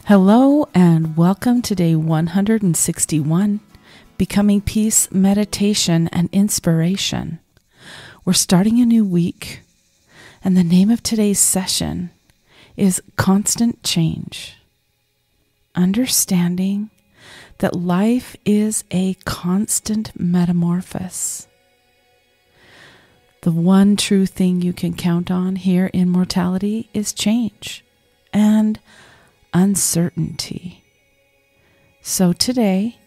Hello and welcome to day 161, Becoming Peace, Meditation, and Inspiration. We're starting a new week, and the name of today's session is Constant Change. Understanding that life is a constant metamorphosis. The one true thing you can count on here in mortality is change and uncertainty. So today,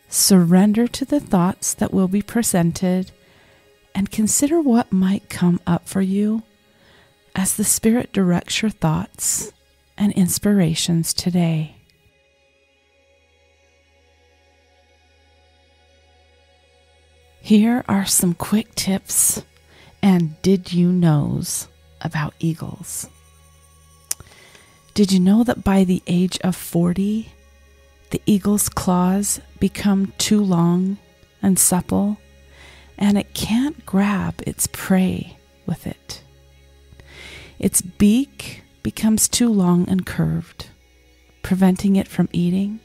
surrender to the thoughts that will be presented and consider what might come up for you as the Spirit directs your thoughts and inspirations today. Here are some quick tips and did you knows about eagles. Did you know that by the age of 40, the eagle's claws become too long and supple, and it can't grab its prey with it? Its beak becomes too long and curved, preventing it from eating.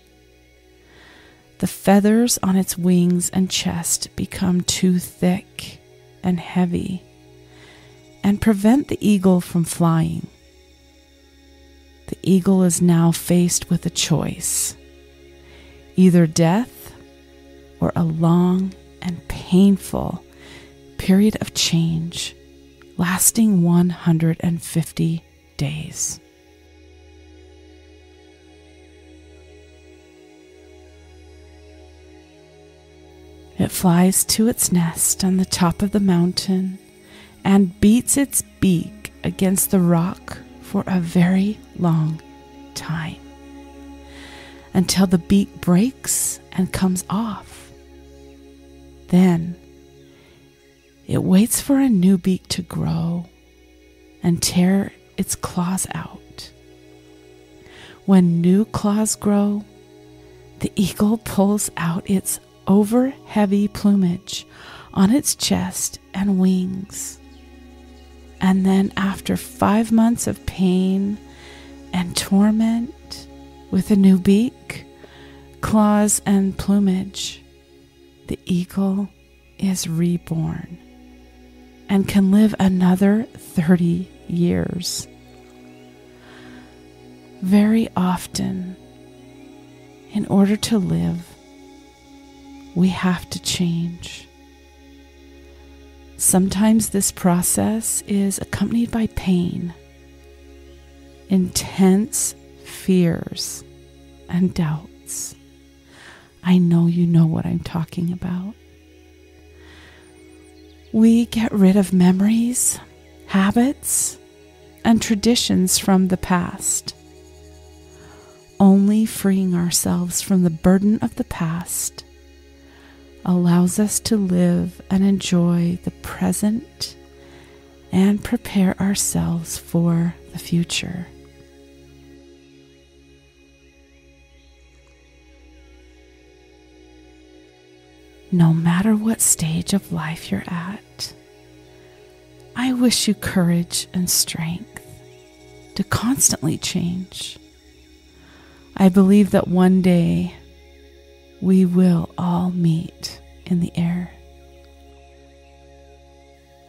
The feathers on its wings and chest become too thick and heavy and prevent the eagle from flying. The eagle is now faced with a choice, either death or a long and painful period of change lasting 150 days. It flies to its nest on the top of the mountain and beats its beak against the rock for a very long time, until the beak breaks and comes off. Then it waits for a new beak to grow and tear its claws out. When new claws grow, the eagle pulls out its over-heavy plumage on its chest and wings. And then after 5 months of pain and torment with a new beak, claws, and plumage, the eagle is reborn and can live another 30 years. Very often, in order to live, we have to change. Sometimes this process is accompanied by pain, intense fears, and doubts. I know you know what I'm talking about. We get rid of memories, habits, and traditions from the past. Only freeing ourselves from the burden of the past allows us to live and enjoy the present and prepare ourselves for the future. No matter what stage of life you're at, I wish you courage and strength to constantly change. I believe that one day we will all meet in the air.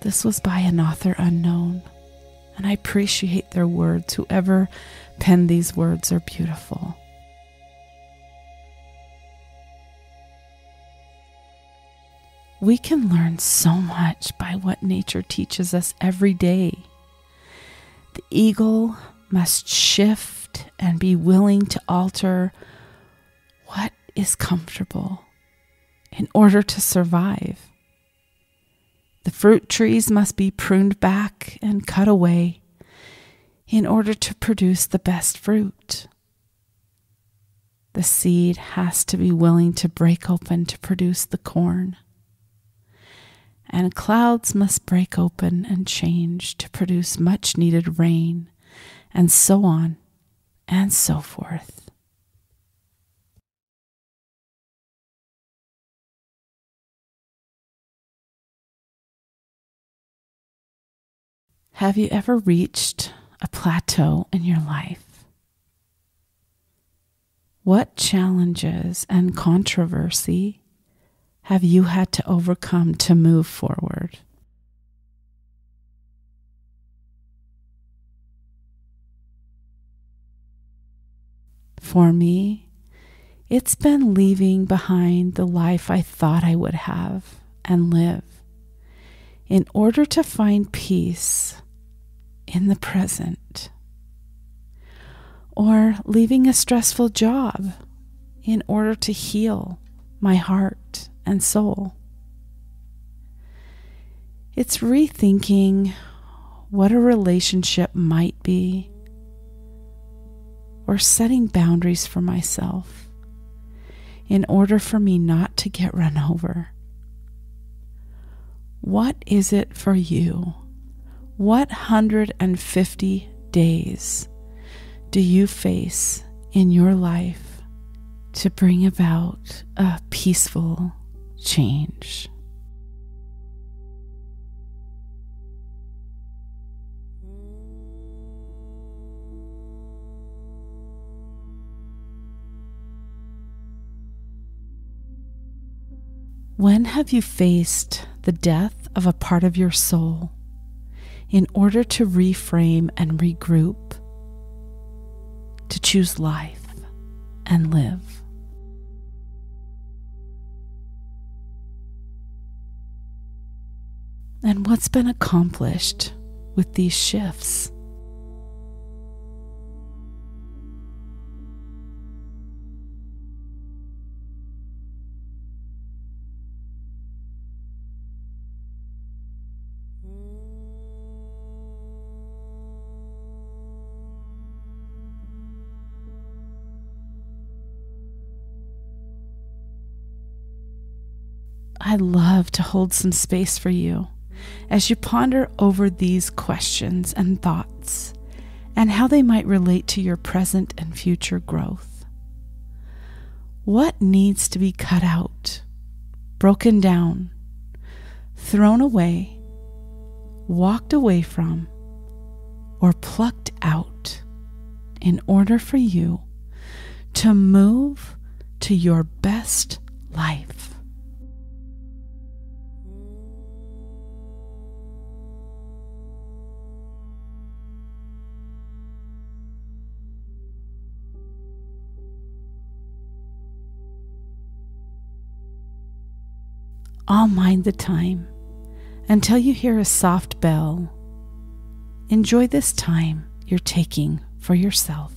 This was by an author unknown, and I appreciate their words. Whoever penned these words are beautiful. We can learn so much by what nature teaches us every day. The eagle must shift and be willing to alter what is comfortable in order to survive. The fruit trees must be pruned back and cut away in order to produce the best fruit. The seed has to be willing to break open to produce the corn. And clouds must break open and change to produce much needed rain, and so on and so forth. Have you ever reached a plateau in your life? What challenges and controversy have you had to overcome to move forward? For me, it's been leaving behind the life I thought I would have and live in order to find peace in the present, or leaving a stressful job in order to heal my heart and soul. It's rethinking what a relationship might be, or setting boundaries for myself in order for me not to get run over. What is it for you? What 150 days do you face in your life to bring about a peaceful change? When have you faced the death of a part of your soul in order to reframe and regroup, to choose life and live? And what's been accomplished with these shifts? I'd love to hold some space for you as you ponder over these questions and thoughts and how they might relate to your present and future growth. What needs to be cut out, broken down, thrown away, walked away from, or plucked out in order for you to move to your best life? I'll mind the time until you hear a soft bell. Enjoy this time you're taking for yourself.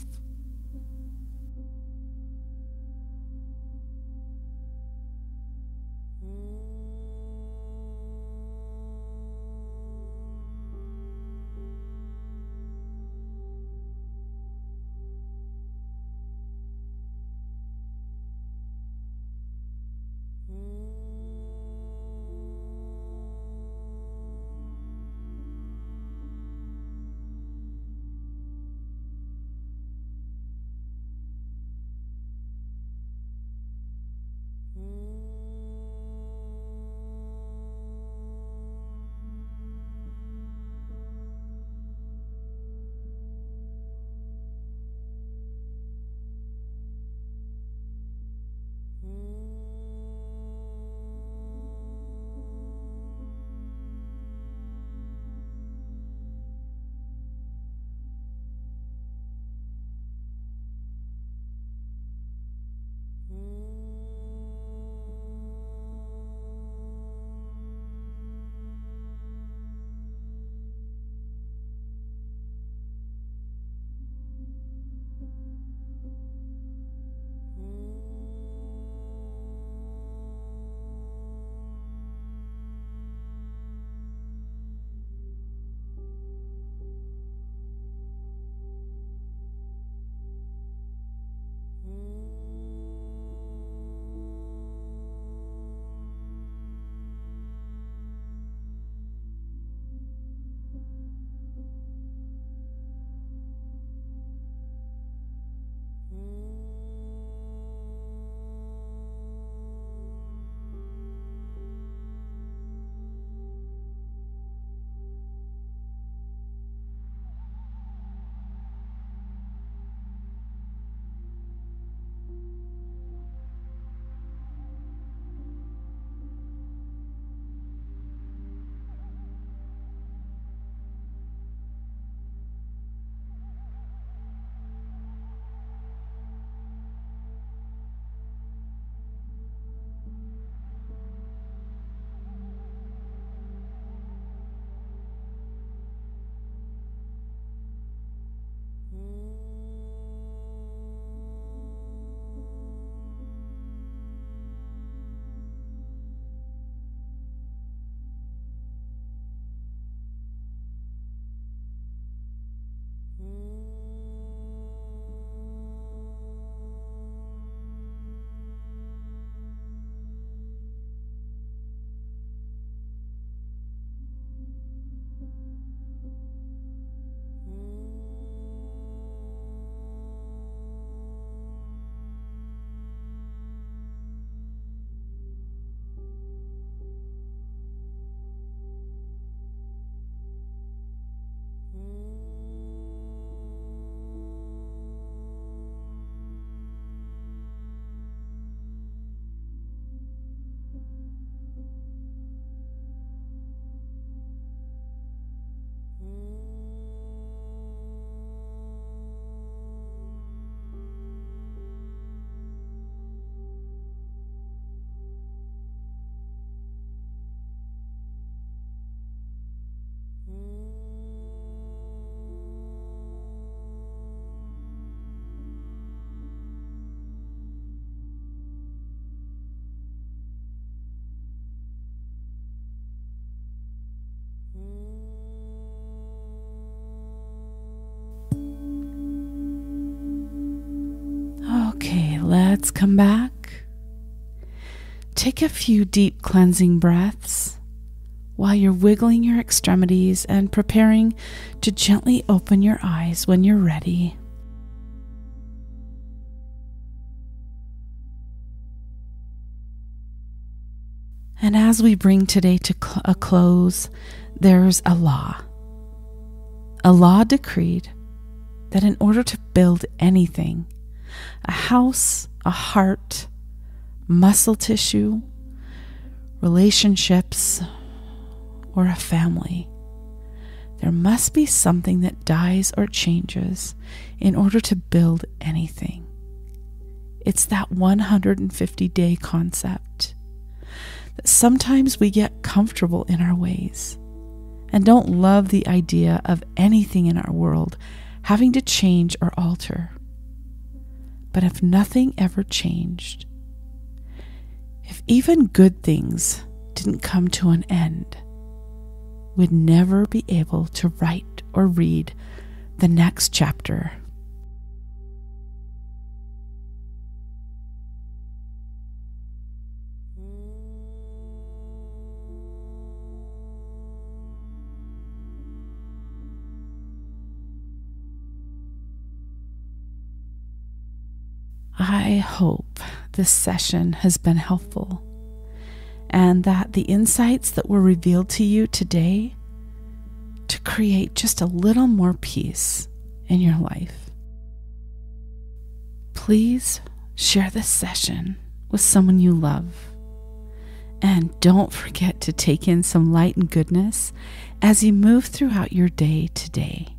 Okay, let's come back. Take a few deep cleansing breaths while you're wiggling your extremities and preparing to gently open your eyes when you're ready. And as we bring today to a close, there's a law. A law decreed that in order to build anything, a house, a heart, muscle tissue, relationships, or a family, there must be something that dies or changes in order to build anything. It's that 150-day concept that sometimes we get comfortable in our ways and don't love the idea of anything in our world having to change or alter. But if nothing ever changed, if even good things didn't come to an end, we'd never be able to write or read the next chapter. I hope this session has been helpful and that the insights that were revealed to you today to create just a little more peace in your life. Please share this session with someone you love. And don't forget to take in some light and goodness as you move throughout your day today.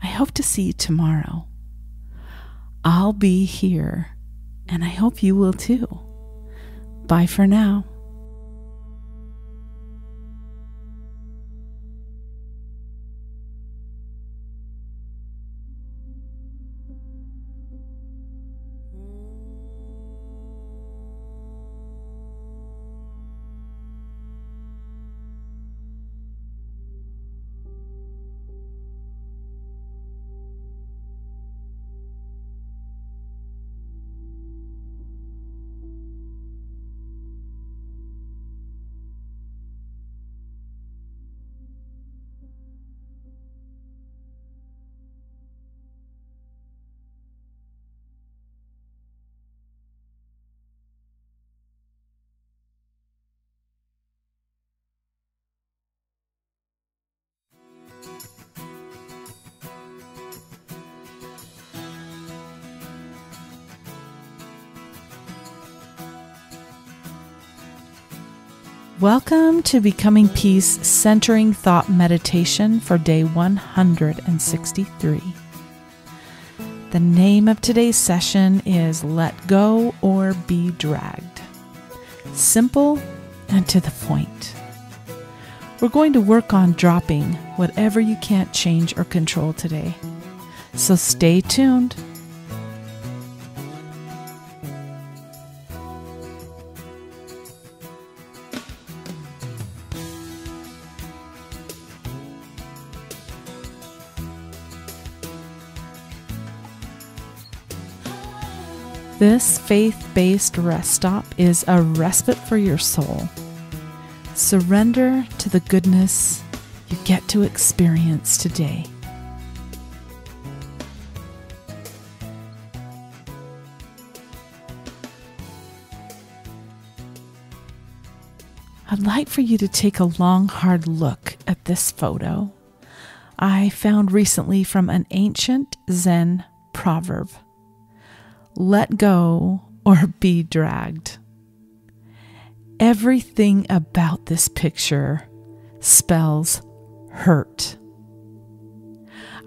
I hope to see you tomorrow. I'll be here, and I hope you will too. Bye for now. Welcome to Becoming Peace Centering Thought Meditation for day 163. The name of today's session is Let Go or Be Dragged. Simple and to the point. We're going to work on dropping whatever you can't change or control today. So stay tuned. This faith-based rest stop is a respite for your soul. Surrender to the goodness you get to experience today. I'd like for you to take a long, hard look at this photo I found recently from an ancient Zen proverb. Let go or be dragged. Everything about this picture spells hurt.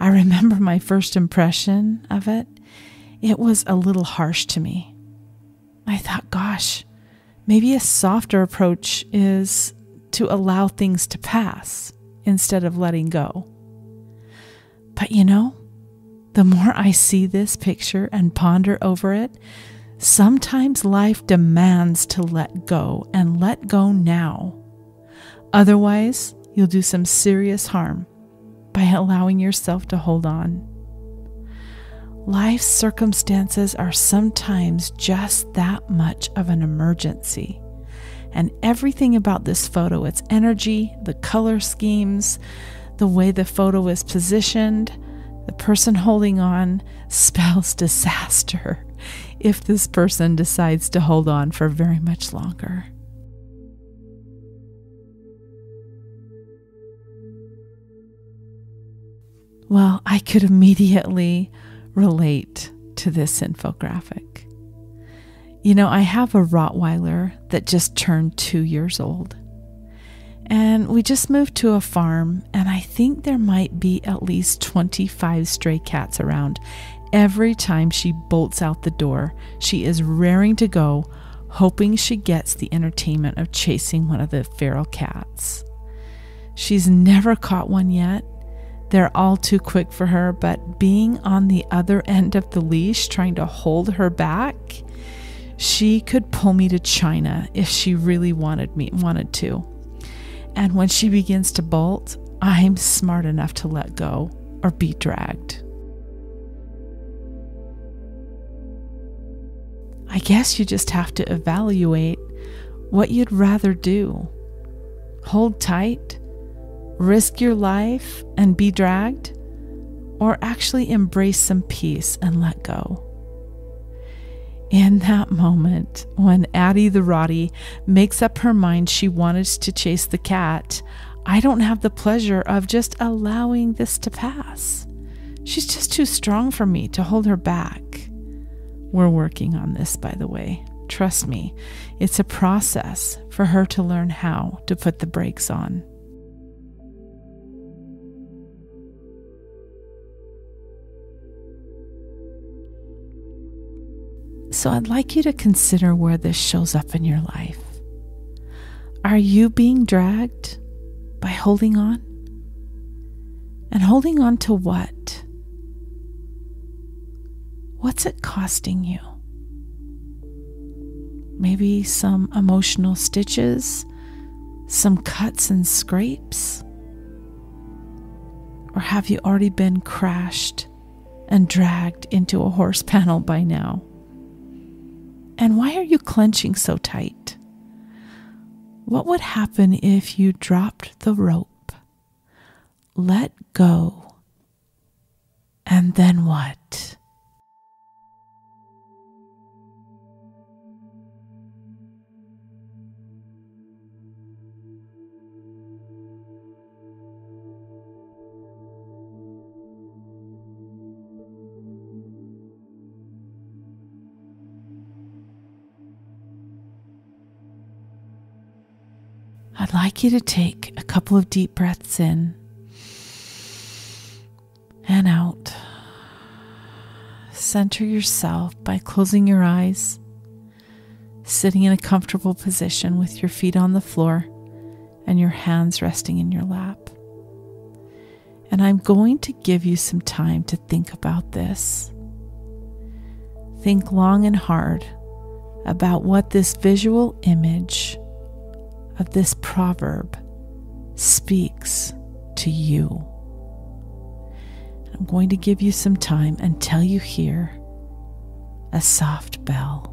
I remember my first impression of it. It was a little harsh to me. I thought, gosh, maybe a softer approach is to allow things to pass instead of letting go. But you know, the more I see this picture and ponder over it, sometimes life demands to let go and let go now. Otherwise, you'll do some serious harm by allowing yourself to hold on. Life's circumstances are sometimes just that much of an emergency. And everything about this photo, its energy, the color schemes, the way the photo is positioned, the person holding on, spells disaster if this person decides to hold on for very much longer. Well, I could immediately relate to this infographic. You know, I have a Rottweiler that just turned 2 years old. And we just moved to a farm, and I think there might be at least 25 stray cats around. Every time she bolts out the door, she is raring to go, hoping she gets the entertainment of chasing one of the feral cats. She's never caught one yet. They're all too quick for her, but being on the other end of the leash, trying to hold her back, she could pull me to China if she really wanted to. And when she begins to bolt, I'm smart enough to let go or be dragged. I guess you just have to evaluate what you'd rather do. Hold tight, risk your life and be dragged, or actually embrace some peace and let go. In that moment, when Addie the Rottie makes up her mind she wants to chase the cat, I don't have the pleasure of just allowing this to pass. She's just too strong for me to hold her back. We're working on this, by the way. Trust me, it's a process for her to learn how to put the brakes on. So I'd like you to consider where this shows up in your life. Are you being dragged by holding on? And holding on to what? What's it costing you? Maybe some emotional stitches, some cuts and scrapes? Or have you already been crashed and dragged into a horse panel by now? And why are you clenching so tight? What would happen if you dropped the rope, let go, and then what? I'd like you to take a couple of deep breaths in and out. Center yourself by closing your eyes, sitting in a comfortable position with your feet on the floor and your hands resting in your lap. And I'm going to give you some time to think about this. Think long and hard about what this visual image of this proverb speaks to you. I'm going to give you some time until you hear a soft bell.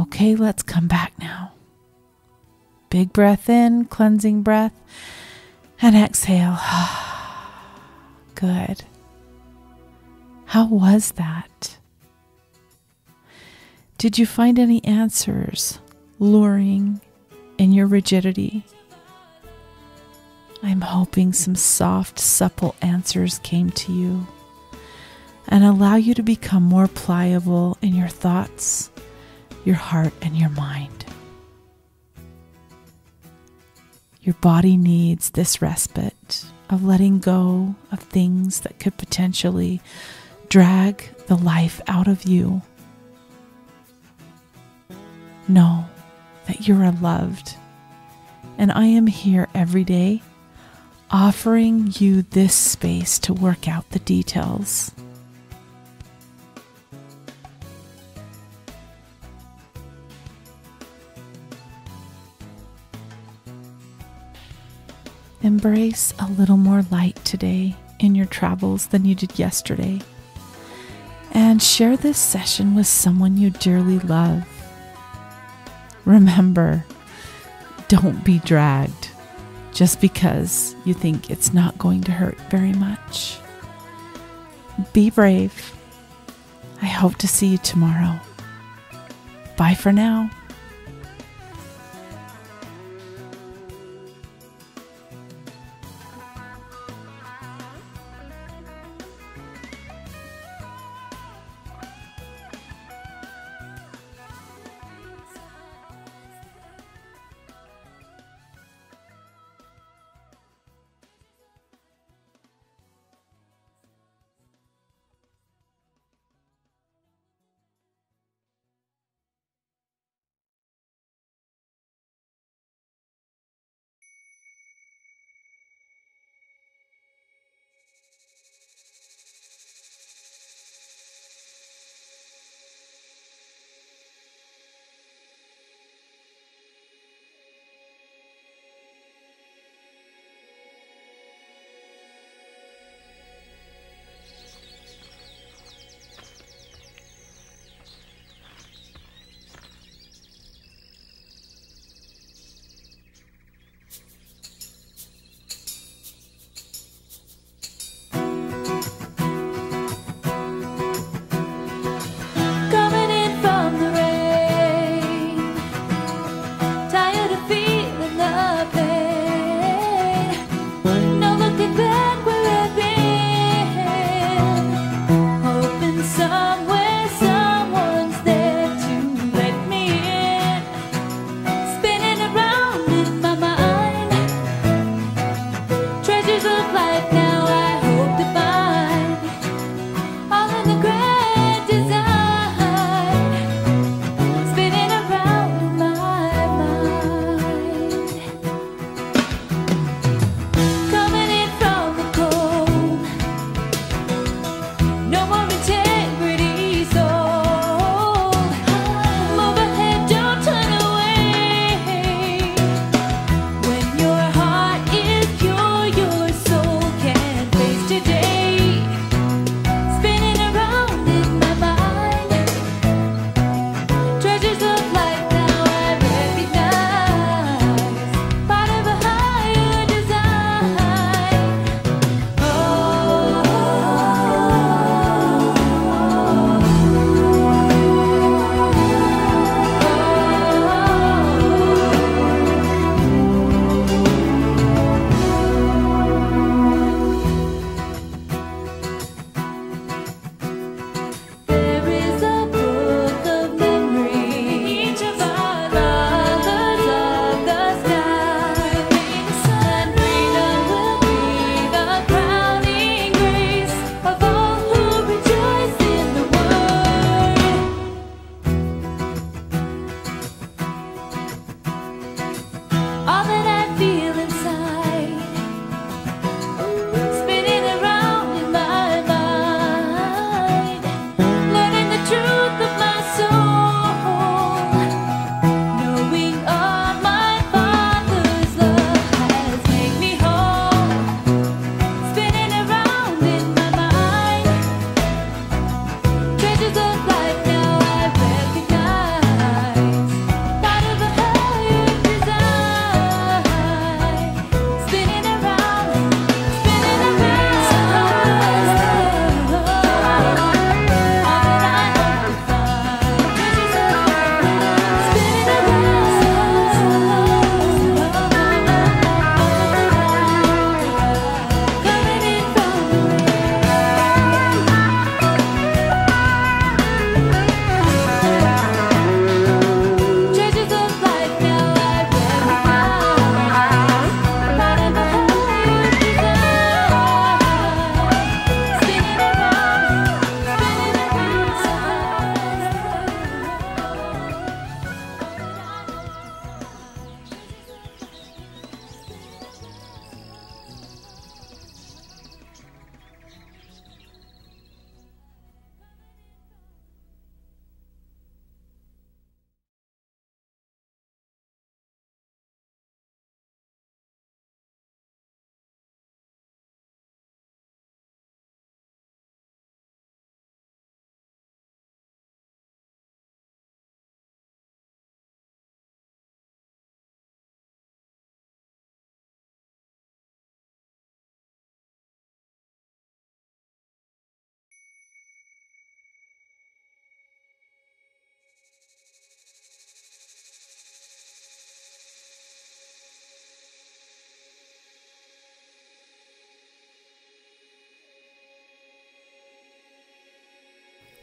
Okay, let's come back now. Big breath in, cleansing breath, and exhale. Good. How was that? Did you find any answers luring in your rigidity? I'm hoping some soft, supple answers came to you and allow you to become more pliable in your thoughts, your heart, and your mind. Your body needs this respite of letting go of things that could potentially drag the life out of you. Know that you are loved, and I am here every day offering you this space to work out the details. Embrace a little more light today in your travels than you did yesterday, and share this session with someone you dearly love. Remember, don't be dragged just because you think it's not going to hurt very much. Be brave. I hope to see you tomorrow. Bye for now.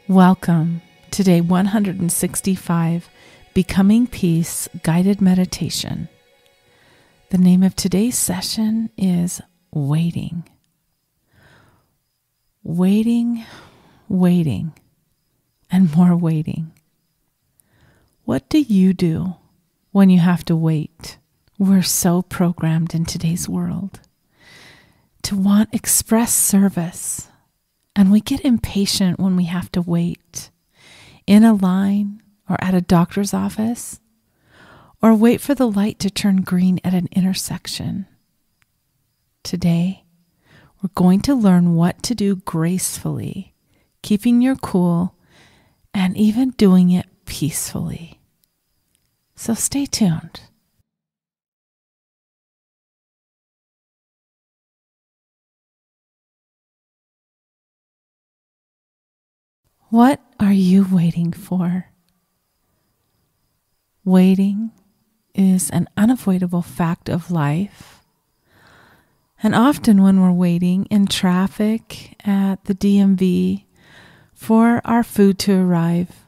Welcome to day 165, Becoming Peace Guided Meditation. The name of today's session is Waiting. Waiting, waiting, and more waiting. What do you do when you have to wait? We're so programmed in today's world to want express service, and we get impatient when we have to wait in a line or at a doctor's office, or wait for the light to turn green at an intersection. Today, we're going to learn what to do gracefully, keeping your cool, and even doing it peacefully. So stay tuned. What are you waiting for? Waiting is an unavoidable fact of life. And often when we're waiting in traffic at the DMV for our food to arrive,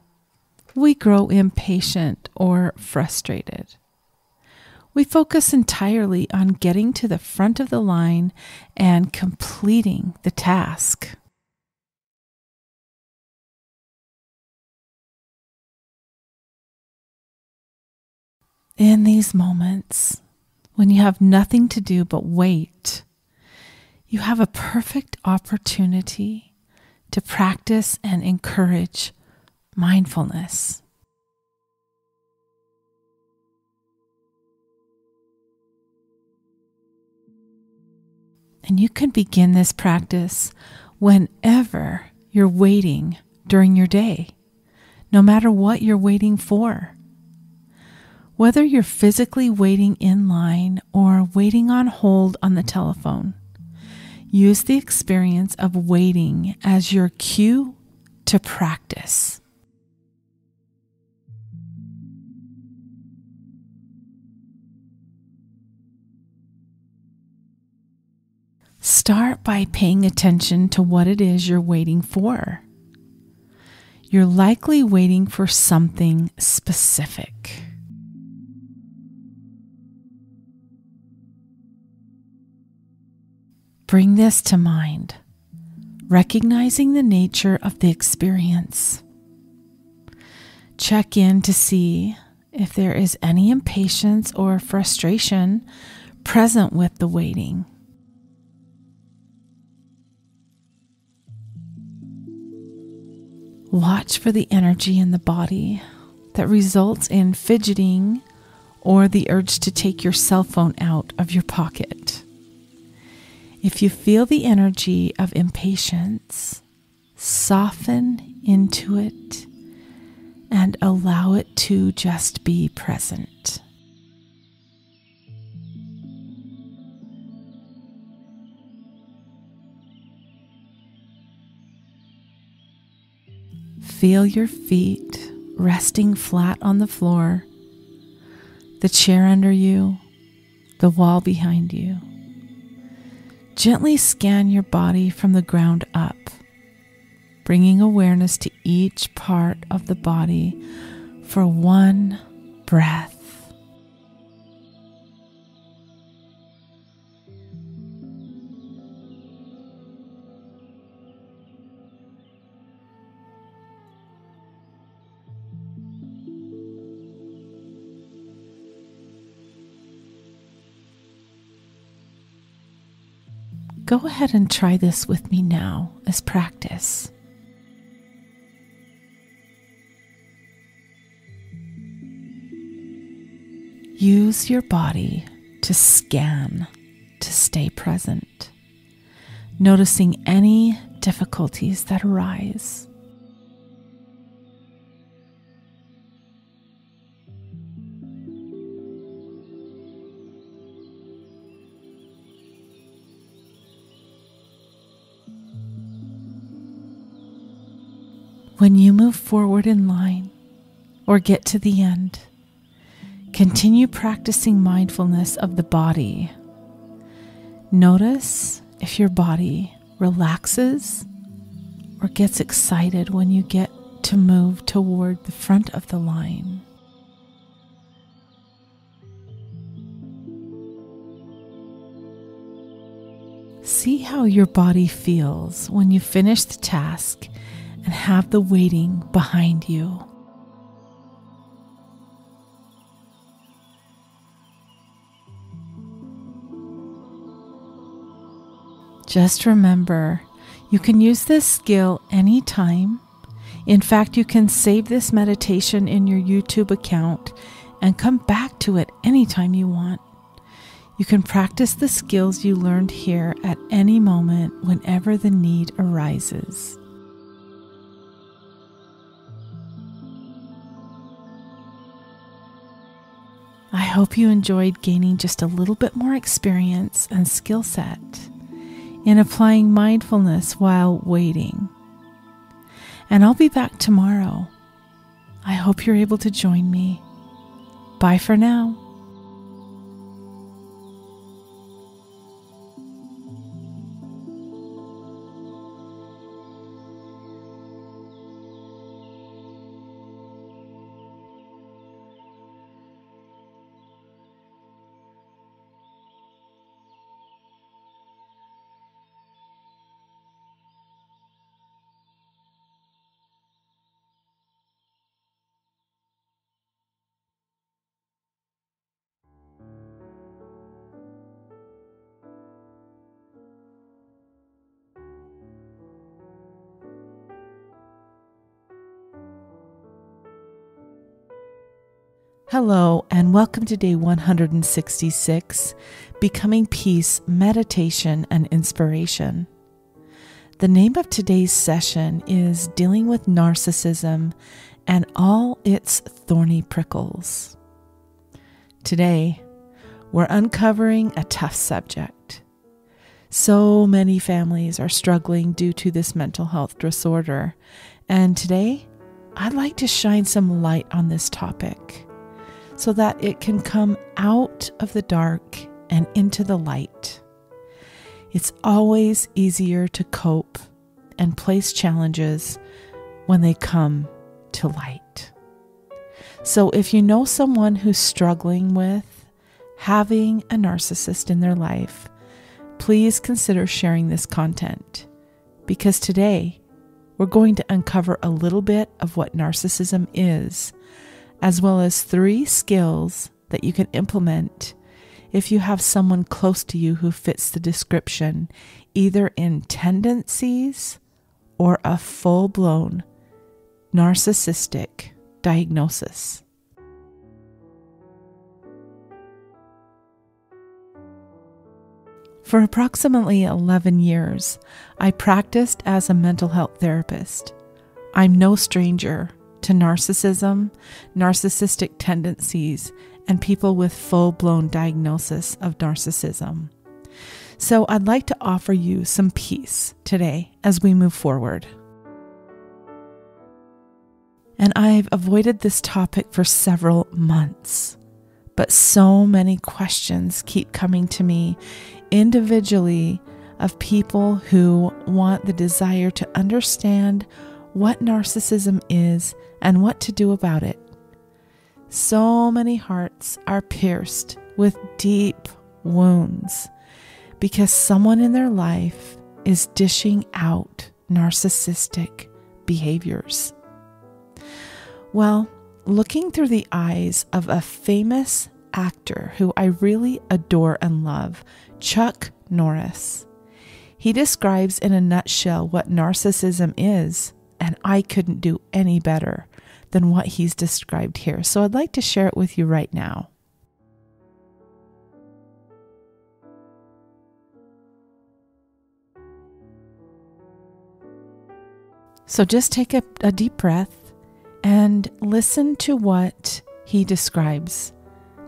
we grow impatient or frustrated. We focus entirely on getting to the front of the line and completing the task. In these moments, when you have nothing to do but wait, you have a perfect opportunity to practice and encourage mindfulness. And you can begin this practice whenever you're waiting during your day, no matter what you're waiting for. Whether you're physically waiting in line or waiting on hold on the telephone, use the experience of waiting as your cue to practice. Start by paying attention to what it is you're waiting for. You're likely waiting for something specific. Bring this to mind, recognizing the nature of the experience. Check in to see if there is any impatience or frustration present with the waiting. Watch for the energy in the body that results in fidgeting or the urge to take your cell phone out of your pocket. If you feel the energy of impatience, soften into it and allow it to just be present. Feel your feet resting flat on the floor, the chair under you, the wall behind you. Gently scan your body from the ground up, bringing awareness to each part of the body for one breath. Go ahead and try this with me now as practice. Use your body to scan to stay present, noticing any difficulties that arise. When you move forward in line or get to the end, continue practicing mindfulness of the body. Notice if your body relaxes or gets excited when you get to move toward the front of the line. See how your body feels when you finish the task and have the waiting behind you. Just remember, you can use this skill anytime. In fact, you can save this meditation in your YouTube account and come back to it anytime you want. You can practice the skills you learned here at any moment whenever the need arises. I hope you enjoyed gaining just a little bit more experience and skill set in applying mindfulness while waiting. And I'll be back tomorrow. I hope you're able to join me. Bye for now. Hello, and welcome to day 166, Becoming Peace, Meditation and Inspiration. The name of today's session is Dealing with Narcissism and All Its Thorny Prickles. Today, we're uncovering a tough subject. So many families are struggling due to this mental health disorder, and today, I'd like to shine some light on this topic, so that it can come out of the dark and into the light. It's always easier to cope and place challenges when they come to light. So if you know someone who's struggling with having a narcissist in their life, please consider sharing this content, because today we're going to uncover a little bit of what narcissism is, as well as 3 skills that you can implement if you have someone close to you who fits the description, either in tendencies or a full-blown narcissistic diagnosis. For approximately 11 years, I practiced as a mental health therapist. I'm no stranger to narcissism, narcissistic tendencies, and people with full-blown diagnosis of narcissism. So I'd like to offer you some peace today as we move forward. And I've avoided this topic for several months, but so many questions keep coming to me individually of people who want the desire to understand what narcissism is and what to do about it. So many hearts are pierced with deep wounds because someone in their life is dishing out narcissistic behaviors. Well, looking through the eyes of a famous actor who I really adore and love, Chuck Norris, he describes in a nutshell what narcissism is, and I couldn't do any better than what he's described here. So I'd like to share it with you right now. So just take a deep breath and listen to what he describes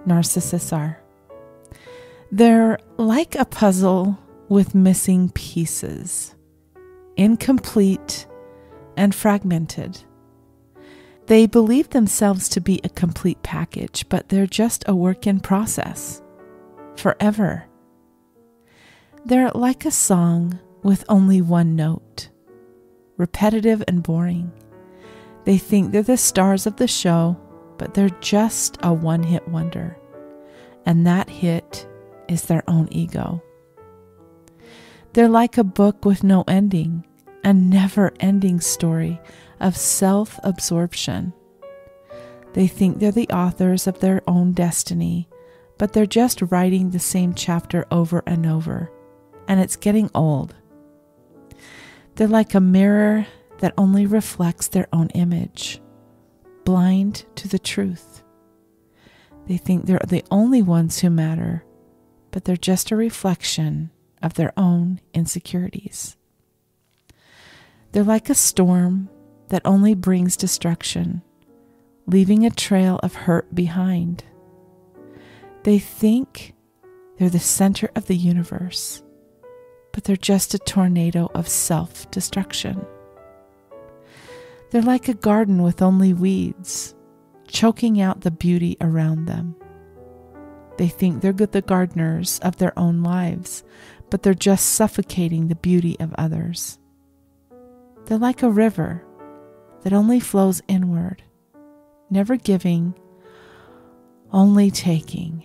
narcissists are. They're like a puzzle with missing pieces, incomplete and fragmented. They believe themselves to be a complete package, but they're just a work in process, forever. They're like a song with only one note. repetitive and boring. They think they're the stars of the show, but they're just a one-hit wonder. And that hit is their own ego. They're like a book with no ending, a never-ending story of self-absorption. They think they're the authors of their own destiny, but they're just writing the same chapter over and over, and it's getting old. They're like a mirror that only reflects their own image, blind to the truth. They think they're the only ones who matter, but they're just a reflection of their own insecurities. They're like a storm that only brings destruction, leaving a trail of hurt behind. They think they're the center of the universe, but they're just a tornado of self-destruction. They're like a garden with only weeds, choking out the beauty around them. They think they're the gardeners of their own lives, but they're just suffocating the beauty of others. They're like a river that only flows inward, never giving, only taking.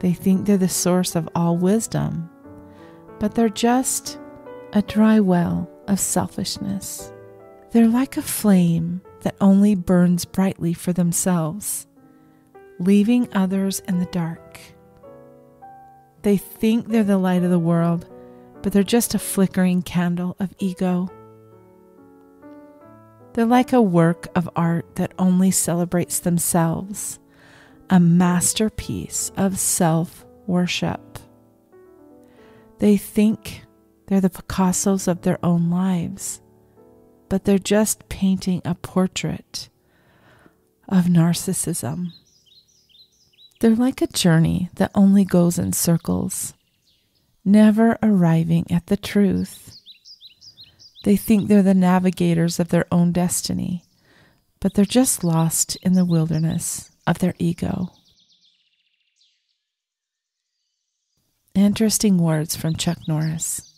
They think they're the source of all wisdom, but they're just a dry well of selfishness. They're like a flame that only burns brightly for themselves, leaving others in the dark. They think they're the light of the world, but they're just a flickering candle of ego. They're like a work of art that only celebrates themselves, a masterpiece of self-worship. They think they're the Picassos of their own lives, but they're just painting a portrait of narcissism. They're like a journey that only goes in circles, never arriving at the truth. They think they're the navigators of their own destiny, but they're just lost in the wilderness of their ego. Interesting words from Chuck Norris.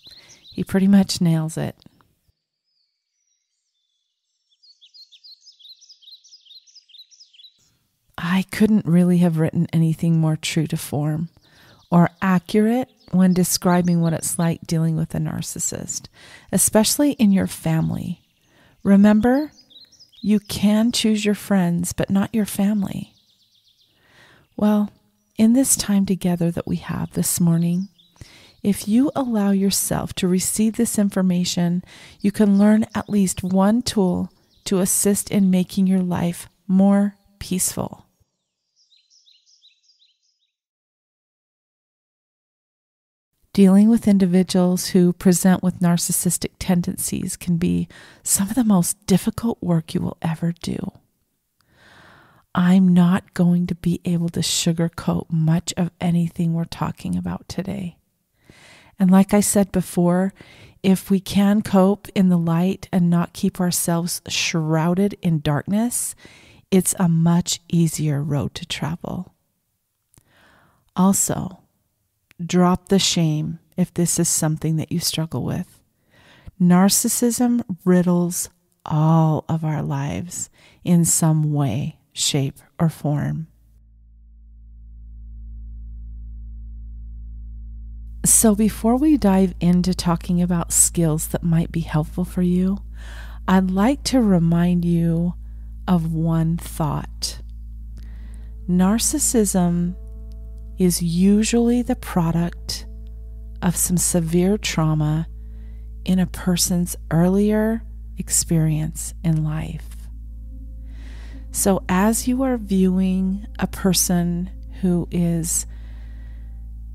He pretty much nails it. I couldn't really have written anything more true to form or accurate when describing what it's like dealing with a narcissist, especially in your family. Remember, you can choose your friends, but not your family. Well, in this time together that we have this morning, if you allow yourself to receive this information, you can learn at least one tool to assist in making your life more peaceful. Dealing with individuals who present with narcissistic tendencies can be some of the most difficult work you will ever do. I'm not going to be able to sugarcoat much of anything we're talking about today. And like I said before, if we can cope in the light and not keep ourselves shrouded in darkness, it's a much easier road to travel. Also, drop the shame if this is something that you struggle with. Narcissism riddles all of our lives in some way, shape, or form. So before we dive into talking about skills that might be helpful for you, I'd like to remind you of one thought. Narcissism is usually the product of some severe trauma in a person's earlier experience in life. So as you are viewing a person who is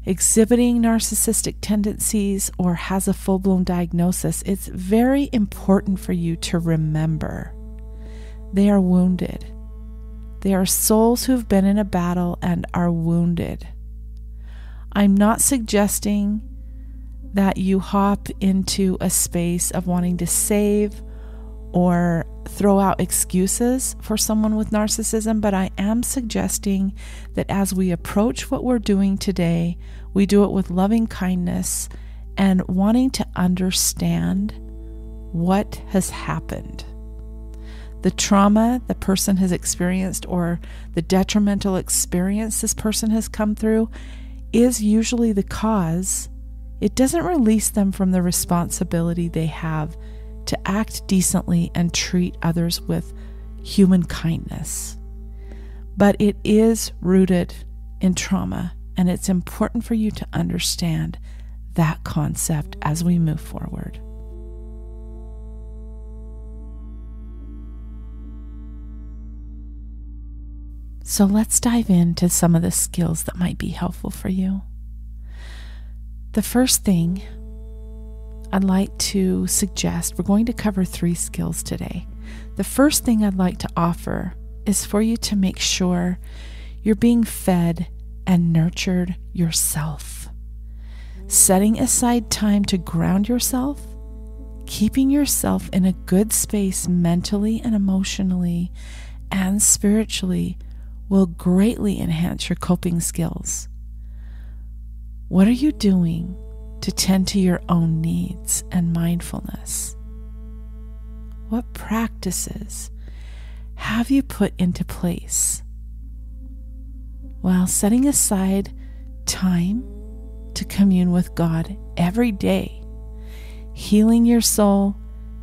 exhibiting narcissistic tendencies or has a full-blown diagnosis, it's very important for you to remember they are wounded. They are souls who've been in a battle and are wounded. I'm not suggesting that you hop into a space of wanting to save or throw out excuses for someone with narcissism, but I am suggesting that as we approach what we're doing today, we do it with loving kindness and wanting to understand what has happened. The trauma the person has experienced or the detrimental experience this person has come through is usually the cause. It doesn't release them from the responsibility they have to act decently and treat others with human kindness. But it is rooted in trauma, and it's important for you to understand that concept as we move forward. So let's dive into some of the skills that might be helpful for you. The first thing I'd like to suggest, we're going to cover 3 skills today. The first thing I'd like to offer is for you to make sure you're being fed and nurtured yourself. Setting aside time to ground yourself, keeping yourself in a good space mentally and emotionally and spiritually will greatly enhance your coping skills. What are you doing to tend to your own needs and mindfulness? What practices have you put into place while setting aside time to commune with God every day? Healing your soul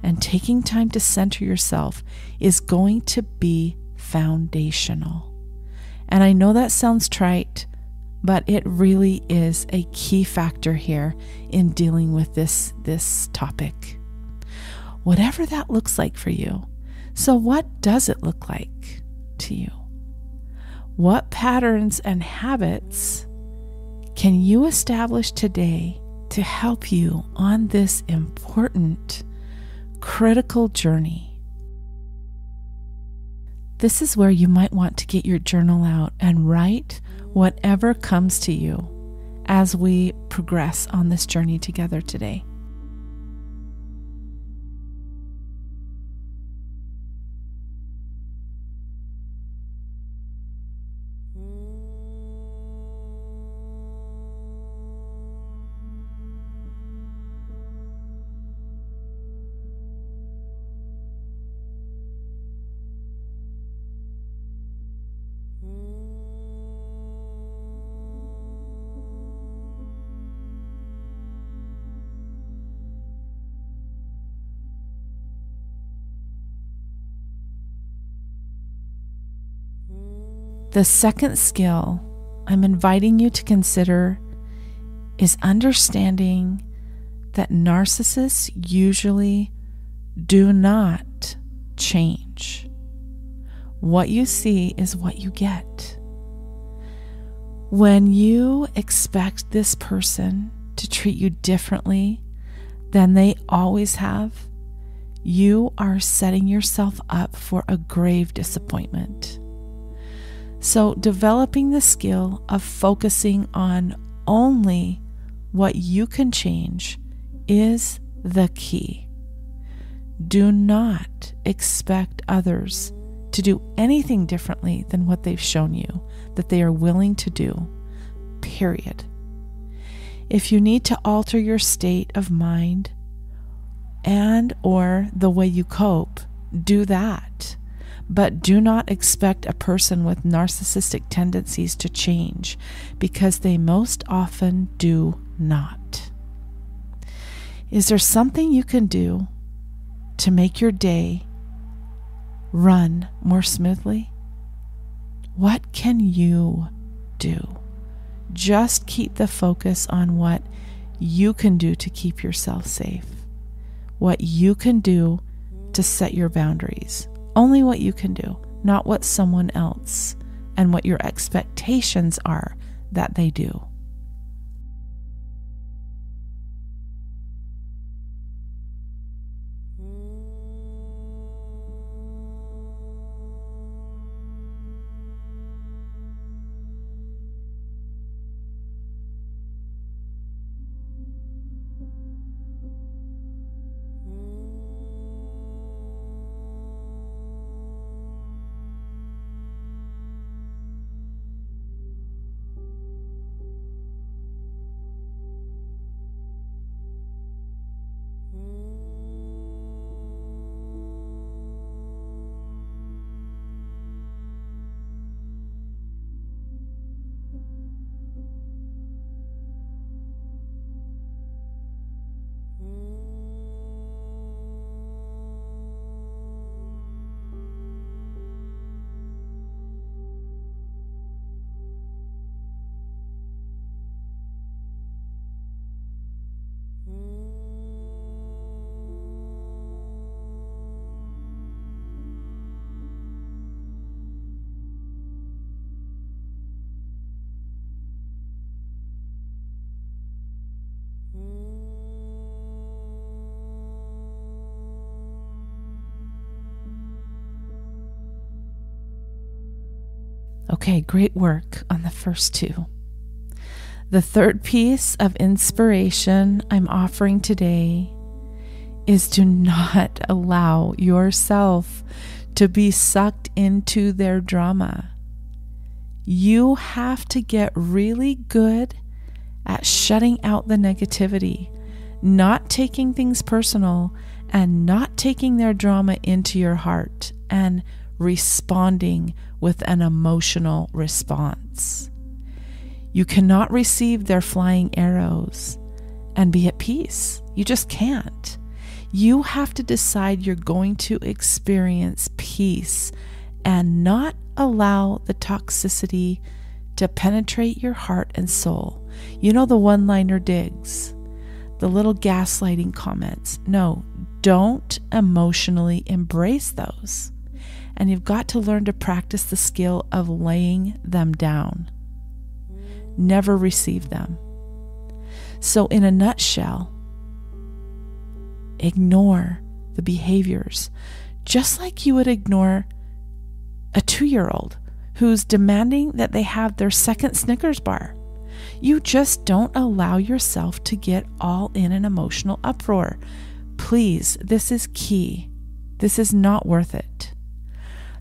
and taking time to center yourself is going to be foundational. And I know that sounds trite, but it really is a key factor here in dealing with this topic. Whatever that looks like for you. So what does it look like to you? What patterns and habits can you establish today to help you on this important, critical journey? This is where you might want to get your journal out and write whatever comes to you as we progress on this journey together today. The second skill I'm inviting you to consider is understanding that narcissists usually do not change. What you see is what you get. When you expect this person to treat you differently than they always have, you are setting yourself up for a grave disappointment. So developing the skill of focusing on only what you can change is the key. Do not expect others to do anything differently than what they've shown you that they are willing to do, period. If you need to alter your state of mind and or the way you cope, do that. But do not expect a person with narcissistic tendencies to change, because they most often do not. Is there something you can do to make your day run more smoothly? What can you do? Just keep the focus on what you can do to keep yourself safe, what you can do to set your boundaries. Only what you can do, not what someone else and what your expectations are that they do. Okay, great work on the first two. The third piece of inspiration I'm offering today is to not allow yourself to be sucked into their drama. You have to get really good at shutting out the negativity, not taking things personal, and not taking their drama into your heart and responding with an emotional response. You cannot receive their flying arrows and be at peace. You just can't. You have to decide you're going to experience peace and not allow the toxicity to penetrate your heart and soul. You know, the one-liner digs, the little gaslighting comments. No, don't emotionally embrace those. And you've got to learn to practice the skill of laying them down. Never receive them. So in a nutshell, ignore the behaviors, just like you would ignore a 2-year-old who's demanding that they have their second Snickers bar. You just don't allow yourself to get all in an emotional uproar. Please, this is key. This is not worth it.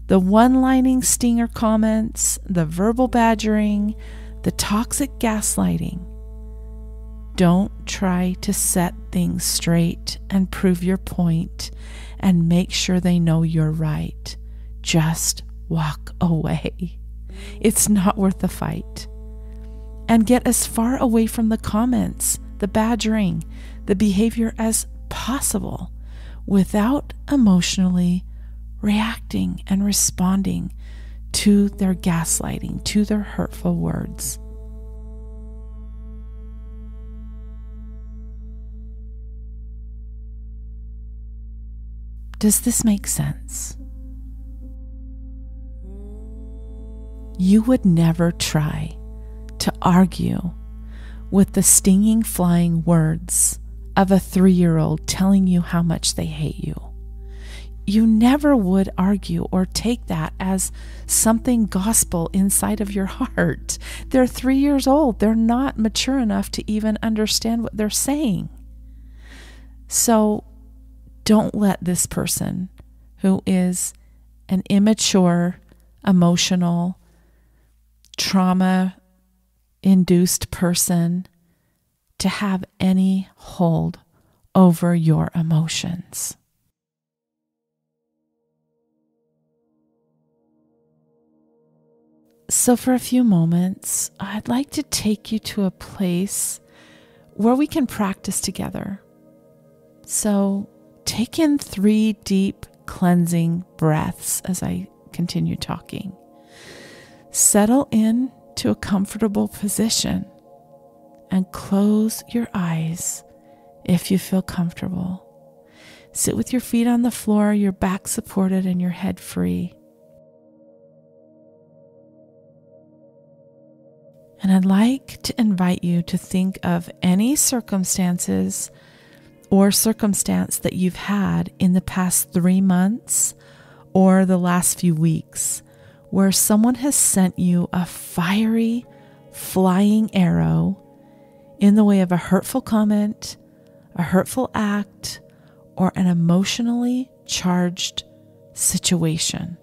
The one-lining stinger comments, the verbal badgering, the toxic gaslighting. Don't try to set things straight and prove your point and make sure they know you're right. Just walk away. It's not worth the fight. And get as far away from the comments, the badgering, the behavior as possible without emotionally reacting and responding to their gaslighting, to their hurtful words. Does this make sense? You would never try to argue with the stinging, flying words of a 3-year-old telling you how much they hate you. You never would argue or take that as something gospel inside of your heart. They're 3 years old. They're not mature enough to even understand what they're saying. So don't let this person, who is an immature, emotional, trauma-induced person, to have any hold over your emotions. So for a few moments, I'd like to take you to a place where we can practice together. So take in 3 deep cleansing breaths as I continue talking. Settle in to a comfortable position and close your eyes if you feel comfortable. Sit with your feet on the floor, your back supported, and your head free. And I'd like to invite you to think of any circumstances or circumstance that you've had in the past 3 months or the last few weeks where someone has sent you a fiery, flying arrow in the way of a hurtful comment, a hurtful act, or an emotionally charged situation.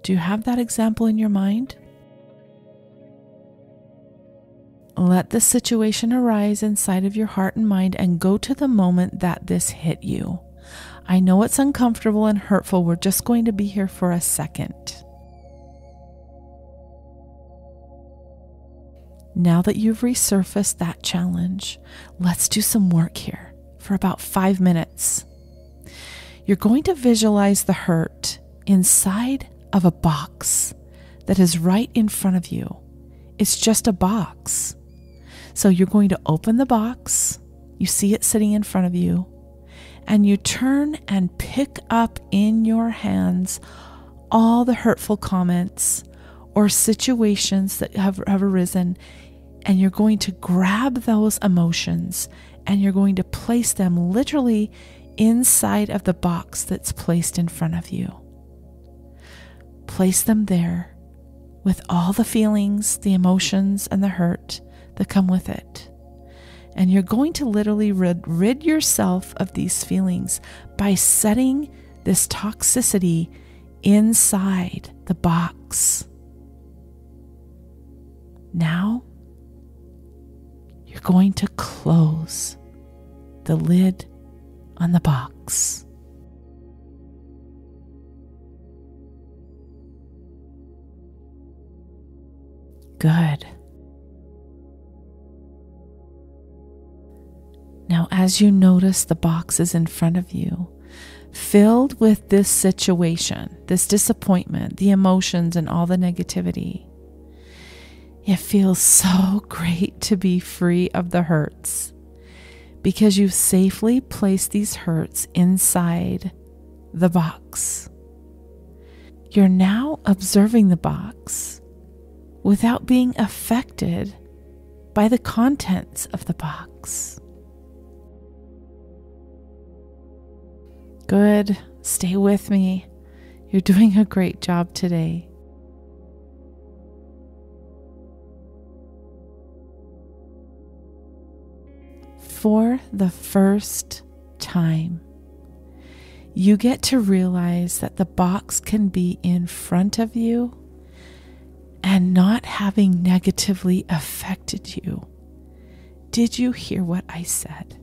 Do you have that example in your mind? Let the situation arise inside of your heart and mind and go to the moment that this hit you. I know it's uncomfortable and hurtful. We're just going to be here for a second. Now that you've resurfaced that challenge, let's do some work here for about 5 minutes. You're going to visualize the hurt inside of a box that is right in front of you. It's just a box. So you're going to open the box, you see it sitting in front of you, and you turn and pick up in your hands all the hurtful comments or situations that have arisen, and you're going to grab those emotions and you're going to place them literally inside of the box that's placed in front of you. Place them there with all the feelings, the emotions, and the hurt that come with it. And you're going to literally rid yourself of these feelings by setting this toxicity inside the box. Now, you're going to close the lid on the box. Good. Now, as you notice the boxes in front of you, filled with this situation, this disappointment, the emotions, and all the negativity, it feels so great to be free of the hurts because you've safely placed these hurts inside the box. You're now observing the box without being affected by the contents of the box. Good. Stay with me. You're doing a great job today. For the first time, you get to realize that the box can be in front of you and not having negatively affected you. Did you hear what I said?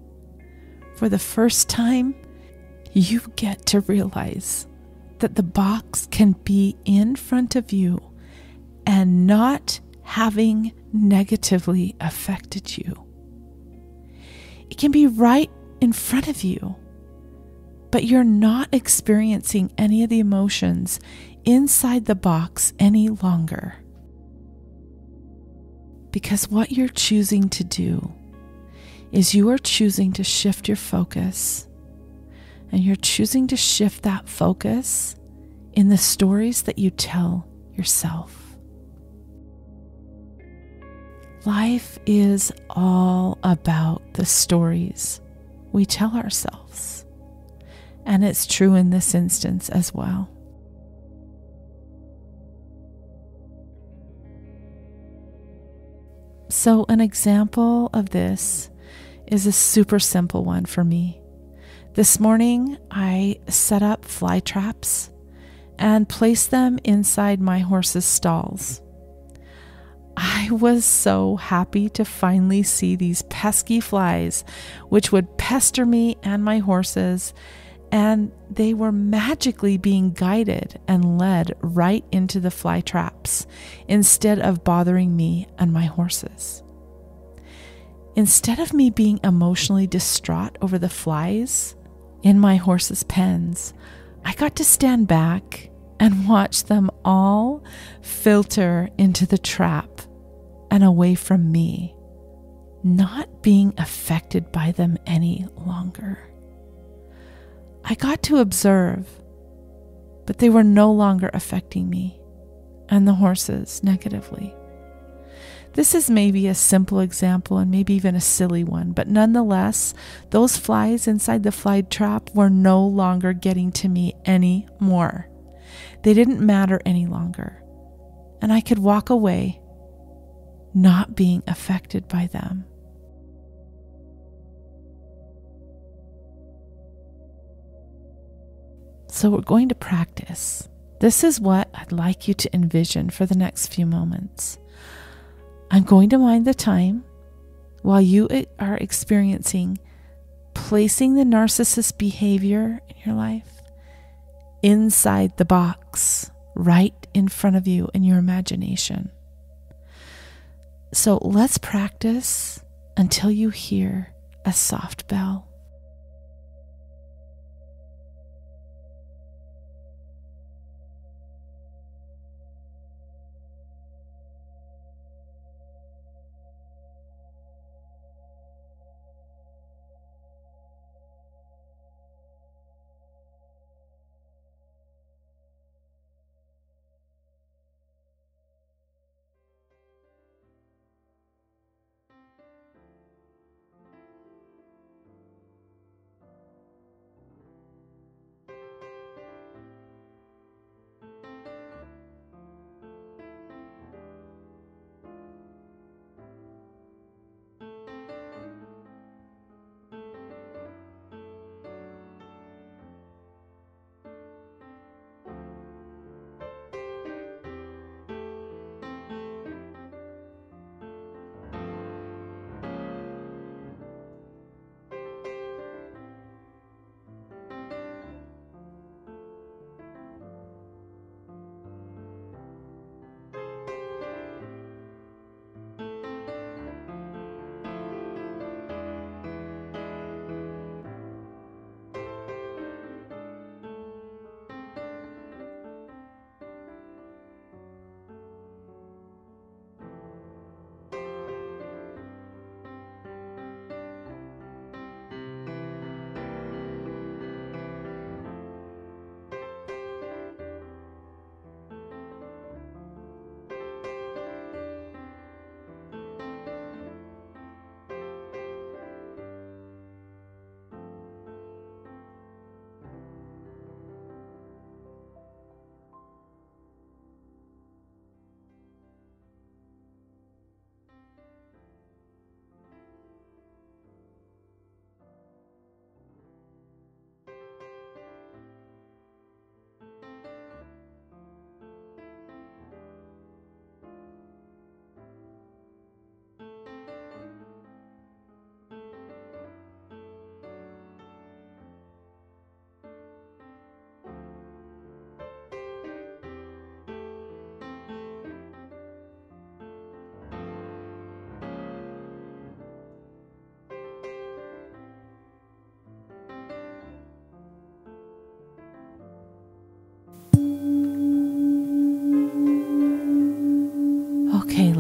For the first time, you get to realize that the box can be in front of you and not having negatively affected you. It can be right in front of you, but you're not experiencing any of the emotions inside the box any longer. Because what you're choosing to do is you are choosing to shift your focus. And you're choosing to shift that focus in the stories that you tell yourself. Life is all about the stories we tell ourselves. And it's true in this instance as well. So an example of this is a super simple one for me. This morning, I set up fly traps and placed them inside my horse's stalls. I was so happy to finally see these pesky flies, which would pester me and my horses, and they were magically being guided and led right into the fly traps instead of bothering me and my horses. Instead of me being emotionally distraught over the flies in my horse's pens, I got to stand back and watch them all filter into the trap and away from me, not being affected by them any longer. I got to observe, but they were no longer affecting me and the horses negatively. This is maybe a simple example and maybe even a silly one, but nonetheless, those flies inside the fly trap were no longer getting to me anymore. They didn't matter any longer, and I could walk away not being affected by them. So we're going to practice. This is what I'd like you to envision for the next few moments. I'm going to mind the time while you are experiencing placing the narcissist behavior in your life inside the box, right in front of you in your imagination. So let's practice until you hear a soft bell.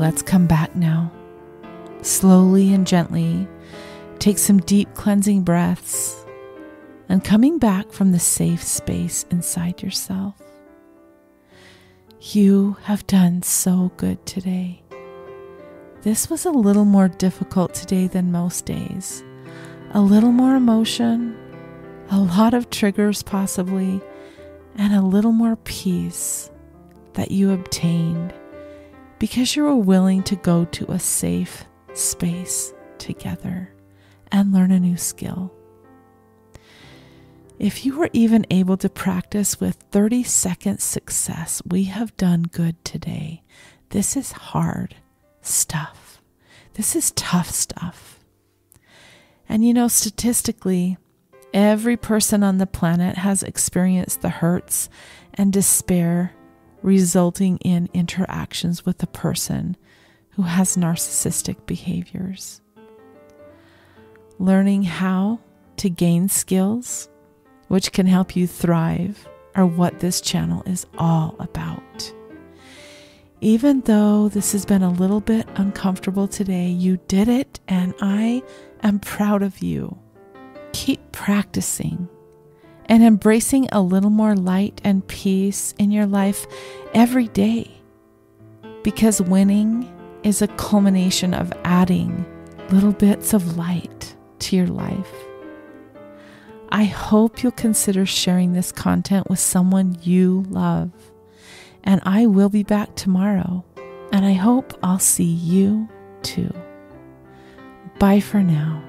let's come back now. Slowly and gently, take some deep cleansing breaths and coming back from the safe space inside yourself. You have done so good today. This was a little more difficult today than most days. A little more emotion, a lot of triggers possibly, and a little more peace that you obtained because you were willing to go to a safe space together and learn a new skill. If you were even able to practice with 30-second success, we have done good today. This is hard stuff. This is tough stuff. And statistically, every person on the planet has experienced the hurts and despair resulting in interactions with a person who has narcissistic behaviors. Learning how to gain skills which can help you thrive are what this channel is all about. Even though this has been a little bit uncomfortable today, you did it, and I am proud of you. Keep practicing and embracing a little more light and peace in your life every day, because winning is a culmination of adding little bits of light to your life. I hope you'll consider sharing this content with someone you love. And I will be back tomorrow. And I hope I'll see you too. Bye for now.